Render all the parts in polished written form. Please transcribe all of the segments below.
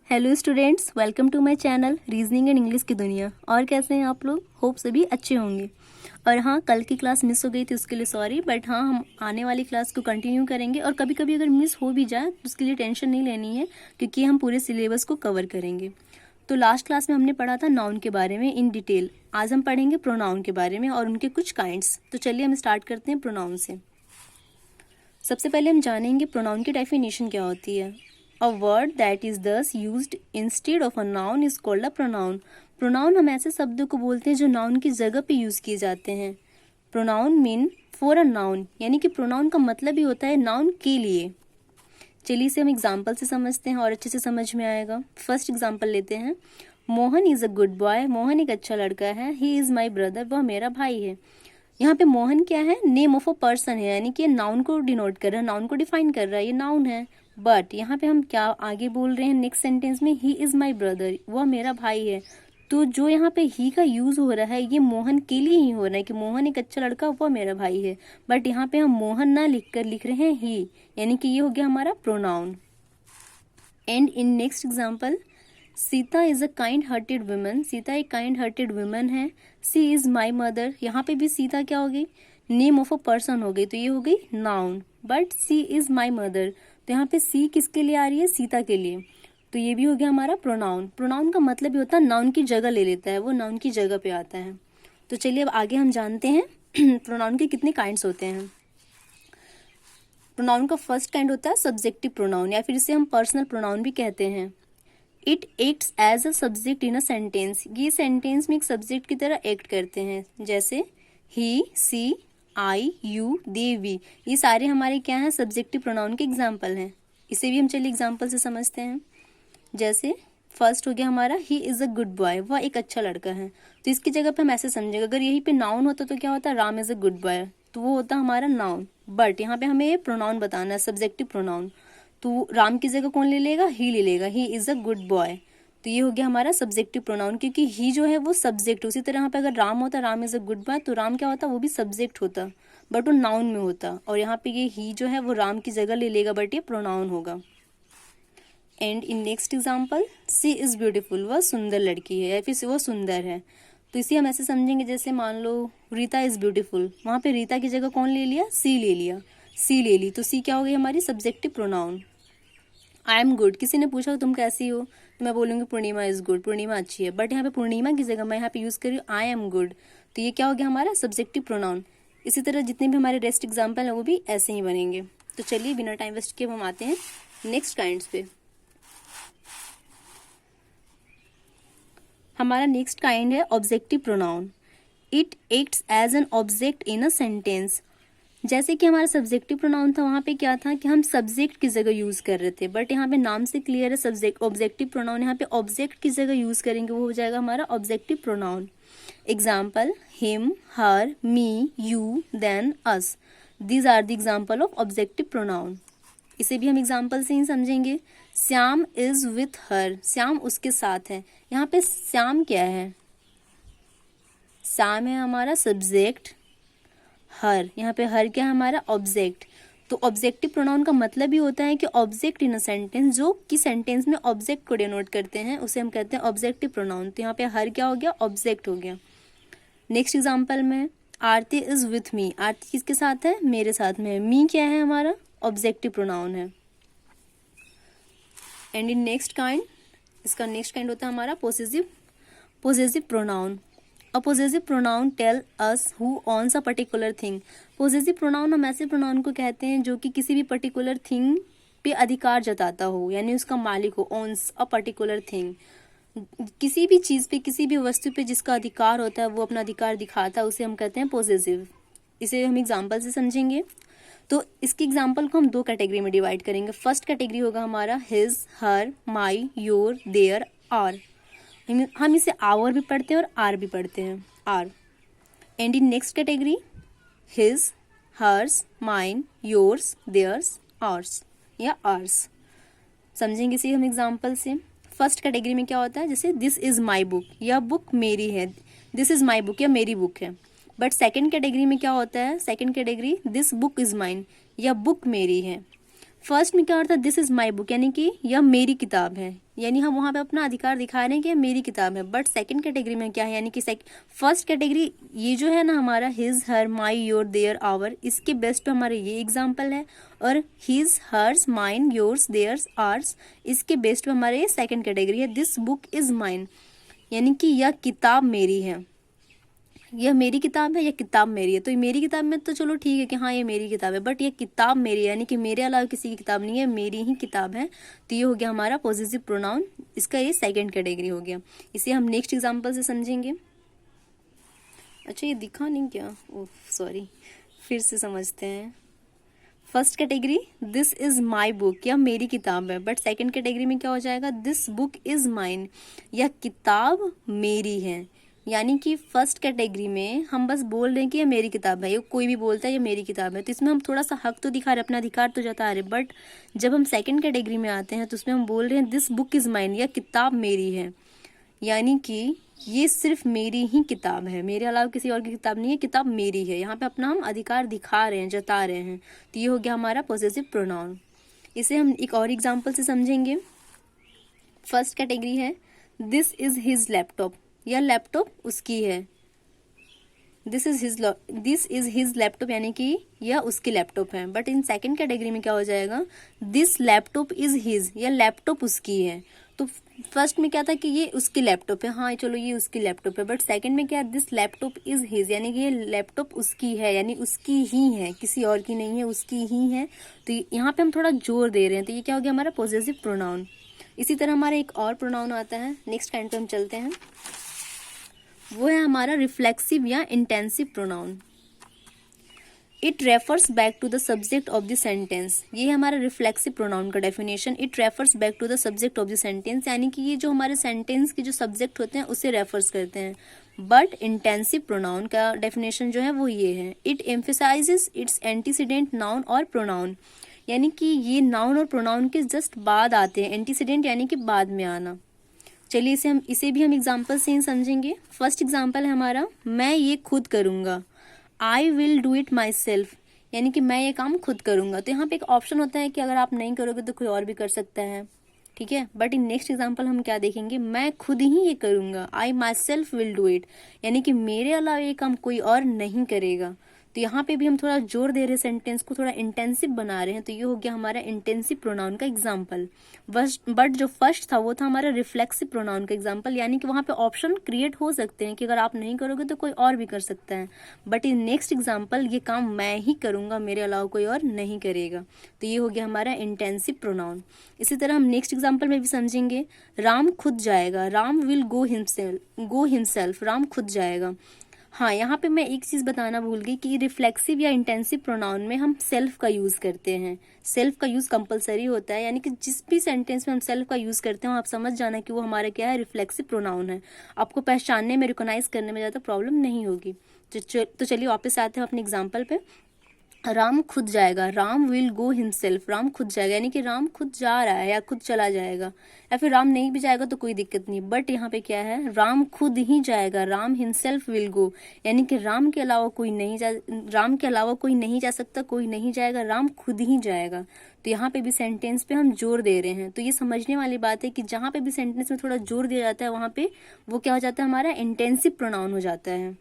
Hello students, welcome to my channel reasoning and English की दुनिया। और कैसे हैं आप लोग? होप सभी अच्छे होंगे। और हाँ, कल की क्लास मिस हो गई थी उसके लिए सॉरी, बट हाँ हम आने वाली क्लास को कंटिन्यू करेंगे। और कभी कभी अगर मिस हो भी जाए तो उसके लिए टेंशन नहीं लेनी है, क्योंकि हम पूरे सिलेबस को कवर करेंगे। तो लास्ट क्लास में हमने पढ़ा था नाउन के बारे में इन डिटेल। आज हम पढ़ेंगे प्रोनाउन के बारे में और उनके कुछ काइंड्स। तो चलिए हम स्टार्ट करते हैं प्रोनाउन से। सबसे पहले हम जानेंगे प्रोनाउन की डेफिनेशन क्या होती है। A word that is thus used instead of a noun is called a pronoun. Pronoun हम ऐसे शब्दों को बोलते हैं जो नाउन की जगह पे यूज किए जाते हैं। Pronoun mean for a noun, यानी कि प्रोनाउन का मतलब ही होता है नाउन के लिए। चलिए इसे हम एग्जाम्पल से समझते हैं और अच्छे से समझ में आएगा। फर्स्ट एग्जाम्पल लेते हैं। Mohan is a good boy. Mohan एक अच्छा लड़का है। He is my brother. वह मेरा भाई है। यहाँ पे मोहन क्या है? नेम ऑफ अ पर्सन है, यानी कि नाउन को डिनोट कर रहा है, नाउन को डिफाइन कर रहा है, ये नाउन है। बट यहाँ पे हम क्या आगे बोल रहे हैं नेक्स्ट सेंटेंस में? ही इज माई ब्रदर, वह मेरा भाई है। तो जो यहाँ पे ही का यूज हो रहा है ये मोहन के लिए ही हो रहा है कि मोहन एक अच्छा लड़का, वह मेरा भाई है। बट यहाँ पे हम मोहन ना लिखकर लिख रहे हैं ही, यानी कि ये हो गया हमारा pronoun. And in next example, Sita is a kind hearted woman. Sita एक काइंड हार्टेड वुमन है। सी इज माई मदर। यहाँ पे भी सीता क्या हो गई? नेम ऑफ अ पर्सन हो गई, तो ये हो गई noun. But she is my mother, तो यहाँ पे सी किसके लिए आ रही है? सीता के लिए। तो ये भी हो गया हमारा प्रोनाउन। प्रोनाउन का मतलब ही होता है नाउन की जगह ले लेता है, वो नाउन की जगह पे आता है। तो चलिए अब आगे हम जानते हैं प्रोनाउन के कितने काइंड्स होते हैं। प्रोनाउन का फर्स्ट काइंड होता है सब्जेक्टिव प्रोनाउन, या फिर इसे हम पर्सनल प्रोनाउन भी कहते हैं। It acts as a subject in a sentence. ये सेंटेंस में एक सब्जेक्ट की तरह एक्ट करते हैं, जैसे ही, सी, आई, यू, दे, वी। ये सारे हमारे क्या हैं? सब्जेक्टिव प्रोनाउन के एग्जाम्पल हैं। इसे भी हम चलिए एग्जाम्पल से समझते हैं। जैसे फर्स्ट हो गया हमारा he is a good boy, वह एक अच्छा लड़का है। तो इसकी जगह पे हम ऐसे समझेंगे, अगर यहीं पे नाउन होता तो क्या होता? Ram is a good boy, तो वो होता हमारा नाउन। बट यहाँ पे हमें ये प्रोनाउन बताना है, सब्जेक्टिव प्रोनाउन। तो राम की जगह कौन ले लेगा? ही ले लेगा। He is a good boy, तो ये हो गया हमारा सब्जेक्टिव प्रोनाउन, क्योंकि ही जो है वो सब्जेक्ट। उसी तरह यहाँ पे अगर राम होता, Ram is a good boy, तो राम क्या होता? वो भी सब्जेक्ट होता, बट वो नाउन में होता। और यहाँ पे ये ही जो है वो राम की जगह ले लेगा, बट ये प्रोनाउन होगा। And in next example, she is beautiful, वह सुंदर लड़की है या फिर वो सुंदर है। तो इसे हम ऐसे समझेंगे, जैसे मान लो रीता इज ब्यूटीफुल, वहाँ पे रीता की जगह कौन ले लिया? सी ले लिया। सी ले ली, तो सी क्या हो गई? हमारी subjective pronoun. I am good, किसी ने पूछा तुम कैसी हो, तो मैं बोलूंगी पूर्णिमा इज गुड, पूर्णिमा अच्छी है। बट यहाँ पे पूर्णिमा की जगह मैं यहाँ पे यूज कर रही हूँ आई एम गुड, तो ये क्या हो गया हमारा? Subjective pronoun. इसी तरह जितने भी हमारे रेस्ट एग्जाम्पल है वो भी ऐसे ही बनेंगे। तो चलिए बिना टाइम वेस्ट किए हम आते हैं नेक्स्ट काइंड्स पे। हमारा नेक्स्ट काइंड है objective pronoun. It acts as an object in a sentence. जैसे कि हमारा सब्जेक्टिव प्रोनाउन था, वहाँ पे क्या था कि हम सब्जेक्ट की जगह यूज कर रहे थे। बट यहाँ पे नाम से क्लियर है सब्जेक्ट ऑब्जेक्टिव प्रोनाउन, यहाँ पे ऑब्जेक्ट की जगह यूज करेंगे, वो हो जाएगा हमारा objective pronoun. Example, him, her, me, you, them, us. These are the example of objective pronoun. इसे भी हम एग्जाम्पल से ही समझेंगे। Shyam is with her, Shyam उसके साथ है। यहाँ पे श्याम क्या है? श्याम है हमारा सब्जेक्ट। हर, यहाँ पे हर क्या है? हमारा ऑब्जेक्ट। तो ऑब्जेक्टिव प्रोनाउन का मतलब ही होता है कि ऑब्जेक्ट इन अ सेंटेंस, जो कि सेंटेंस में ऑब्जेक्ट को डिनोट करते हैं, उसे हम कहते हैं ऑब्जेक्टिव प्रोनाउन। तो यहाँ पे हर क्या हो गया? ऑब्जेक्ट हो गया। नेक्स्ट एग्जाम्पल में, आरती इज विथ मी, आरती किसके साथ है? मेरे साथ में है। मी क्या है? हमारा ऑब्जेक्टिव प्रोनाउन है। एंड इन नेक्स्ट काइंड, इसका नेक्स्ट काइंड होता है हमारा possessive pronoun. A possessive pronoun tell us who owns a particular thing. Possessive pronoun हम ऐसे प्रोनाउन को कहते हैं जो कि किसी भी पर्टिकुलर थिंग पे अधिकार जताता हो, यानी उसका मालिक हो। ऑन्स अ पर्टिकुलर थिंग, किसी भी चीज पे, किसी भी वस्तु पे जिसका अधिकार होता है, वो अपना अधिकार दिखाता है, उसे हम कहते हैं पोजेसिव। इसे हम एग्जाम्पल से समझेंगे। तो इसकी एग्जाम्पल को हम दो कैटेगरी में डिवाइड करेंगे। फर्स्ट कैटेगरी होगा हमारा his, her, my, your, their, our. हम इसे आवर भी पढ़ते हैं और आर भी पढ़ते हैं, our. And in next category, his, hers, mine, yours, theirs, ours या आर्स। समझेंगे इसे हम एग्जाम्पल से। फर्स्ट कैटेगरी में क्या होता है? जैसे दिस इज माई बुक, यह बुक मेरी है। दिस इज माई बुक, यह मेरी बुक है। बट सेकेंड कैटेगरी में क्या होता है? Second category, this book is mine, यह बुक मेरी है। फर्स्ट में क्या होता है, दिस इज़ माई बुक, यानी कि यह मेरी किताब है, यानी हम वहाँ पे अपना अधिकार दिखा रहे हैं कि यह मेरी किताब है। बट सेकंड कैटेगरी में क्या है, यानी कि फर्स्ट कैटेगरी ये जो है ना हमारा his, her, my, your, their, our, इसके बेस्ट पे हमारे ये एग्जाम्पल है। और his, hers, mine, yours, theirs, ours, इसके बेस्ट पे हमारे ये सेकंड कैटेगरी है। दिस बुक इज़ माइन, यानी कि यह किताब मेरी है, यह मेरी किताब है, यह किताब मेरी है। तो ये मेरी किताब में तो चलो ठीक है कि हाँ ये मेरी किताब है, बट ये किताब मेरी है, यानी कि मेरे अलावा किसी की किताब नहीं है, मेरी ही किताब है। तो ये हो गया हमारा पॉजिटिव प्रोनाउन, इसका ये सेकंड कैटेगरी हो गया। इसे हम नेक्स्ट एग्जांपल से समझेंगे। अच्छा ये दिखा नहीं क्या, ओह सॉरी, फिर से समझते हैं। First category this is my book, यह मेरी किताब है। बट सेकंड कैटेगरी में क्या हो जाएगा, दिस बुक इज माइन, यह किताब मेरी है। यानी कि फर्स्ट कैटेगरी में हम बस बोल रहे हैं कि ये मेरी किताब है, ये कोई भी बोलता है ये मेरी किताब है, तो इसमें हम थोड़ा सा हक तो दिखा रहे, अपना अधिकार तो जता रहे। बट जब हम सेकंड कैटेगरी में आते हैं तो उसमें हम बोल रहे हैं दिस बुक इज माइन, यह किताब मेरी है, यानी कि ये सिर्फ मेरी ही किताब है, मेरे अलावा किसी और की किताब नहीं है, किताब मेरी है। यहाँ पे अपना हम अधिकार दिखा रहे हैं, जता रहे हैं। तो ये हो गया हमारा पॉसेसिव प्रोनाउन। इसे हम एक और एग्जाम्पल से समझेंगे। फर्स्ट कैटेगरी है दिस इज हिज लैपटॉप, यह लैपटॉप उसकी है। दिस इज हिज लैपटॉप, यानी कि यह उसकी लैपटॉप है। बट इन सेकंड कैटेगरी में क्या हो जाएगा, दिस लैपटॉप इज हिज, यह लैपटॉप उसकी है। तो फर्स्ट में क्या था कि ये उसकी लैपटॉप है, हाँ चलो ये उसकी लैपटॉप है। बट सेकंड में क्या, दिस लैपटॉप इज हिज, यानी कि ये लैपटॉप उसकी है, यानी उसकी ही है, किसी और की नहीं है, उसकी ही है। तो यहाँ पे हम थोड़ा जोर दे रहे हैं, तो ये क्या हो गया हमारा पॉसेसिव प्रोनाउन। इसी तरह हमारा एक और प्रोनाउन आता है, नेक्स्ट काइंड पे हम चलते हैं, वो है हमारा रिफ्लेक्सिव या intensive pronoun. It refers back to the subject of the sentence, ये है हमारा रिफ्लेक्सिव प्रोनाउन का definition. It refers back to the subject of the sentence, यानी कि ये जो हमारे सेंटेंस के जो सब्जेक्ट होते हैं उसे रेफर्स करते हैं। बट इंटेंसिव प्रोनाउन का डेफिनेशन जो है वो ये है, it emphasises it's antecedent noun और प्रोनाउन, यानी कि ये नाउन और प्रोनाउन के जस्ट बाद आते हैं। एंटीसीडेंट यानी कि बाद में आना। चलिए इसे भी हम एग्जाम्पल से ही समझेंगे। फर्स्ट एग्जाम्पल है हमारा, मैं ये खुद करूँगा, I will do it my self, यानी कि मैं ये काम खुद करूँगा। तो यहाँ पे एक ऑप्शन होता है कि अगर आप नहीं करोगे तो कोई और भी कर सकता है, ठीक है। बट इन नेक्स्ट एग्जाम्पल हम क्या देखेंगे, मैं खुद ही ये करूँगा, I myself will do it, यानी कि मेरे अलावा ये काम कोई और नहीं करेगा। तो यहाँ पे भी हम थोड़ा जोर दे रहे हैं, सेंटेंस को थोड़ा इंटेंसिव बना रहे हैं। तो ये हो गया हमारा इंटेंसिव प्रोनाउन का एग्जाम्पल। बट जो फर्स्ट था वो था हमारा रिफ्लेक्सिव प्रोनाउन का एग्जाम्पल, यानी कि वहाँ पे ऑप्शन क्रिएट हो सकते हैं कि अगर आप नहीं करोगे तो कोई और भी कर सकता है। बट इन नेक्स्ट एग्जाम्पल ये काम मैं ही करूँगा, मेरे अलावा कोई और नहीं करेगा। तो ये हो गया हमारा इंटेंसिव प्रोनाउन। इसी तरह हम नेक्स्ट एग्जाम्पल में भी समझेंगे, राम खुद जाएगा, Ram will go himself, Ram खुद जाएगा। हाँ यहाँ पे मैं एक चीज़ बताना भूल गई कि रिफ्लेक्सिव या इंटेंसिव प्रोनाउन में हम सेल्फ का यूज़ करते हैं। सेल्फ का यूज़ कंपलसरी होता है, यानी कि जिस भी सेंटेंस में हम सेल्फ का यूज़ करते हैं आप समझ जाना कि वो हमारा क्या है, रिफ्लेक्सिव प्रोनाउन है। आपको पहचानने में, रिकॉग्नाइज करने में ज़्यादा प्रॉब्लम नहीं होगी। तो चलिए वापस आते हैं अपने एग्जाम्पल पे। राम खुद जाएगा, Ram will go himself, Ram खुद जाएगा, यानी कि राम खुद जा रहा है या खुद चला जाएगा, या फिर राम नहीं भी जाएगा तो कोई दिक्कत नहीं। बट यहाँ पे क्या है, राम खुद ही जाएगा, राम हिमसेल्फ विल गो, यानी कि राम के अलावा कोई नहीं जा सकता, कोई नहीं जाएगा, राम खुद ही जाएगा। तो यहाँ पे भी सेंटेंस पे हम जोर दे रहे हैं। तो ये समझने वाली बात है कि जहाँ पे भी सेंटेंस में थोड़ा जोर दिया जाता है वहाँ पे वो क्या हो जाता है, हमारा इंटेंसिव प्रोनाउन हो जाता है।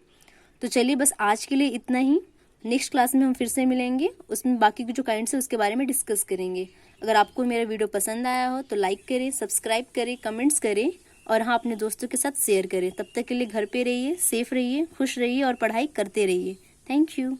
तो चलिए बस आज के लिए इतना ही। नेक्स्ट क्लास में हम फिर से मिलेंगे, उसमें बाकी के जो काइंड्स है उसके बारे में डिस्कस करेंगे। अगर आपको मेरा वीडियो पसंद आया हो तो लाइक करें, सब्सक्राइब करें, कमेंट्स करें और हाँ अपने दोस्तों के साथ शेयर करें। तब तक के लिए घर पे रहिए, सेफ रहिए, खुश रहिए और पढ़ाई करते रहिए। Thank you.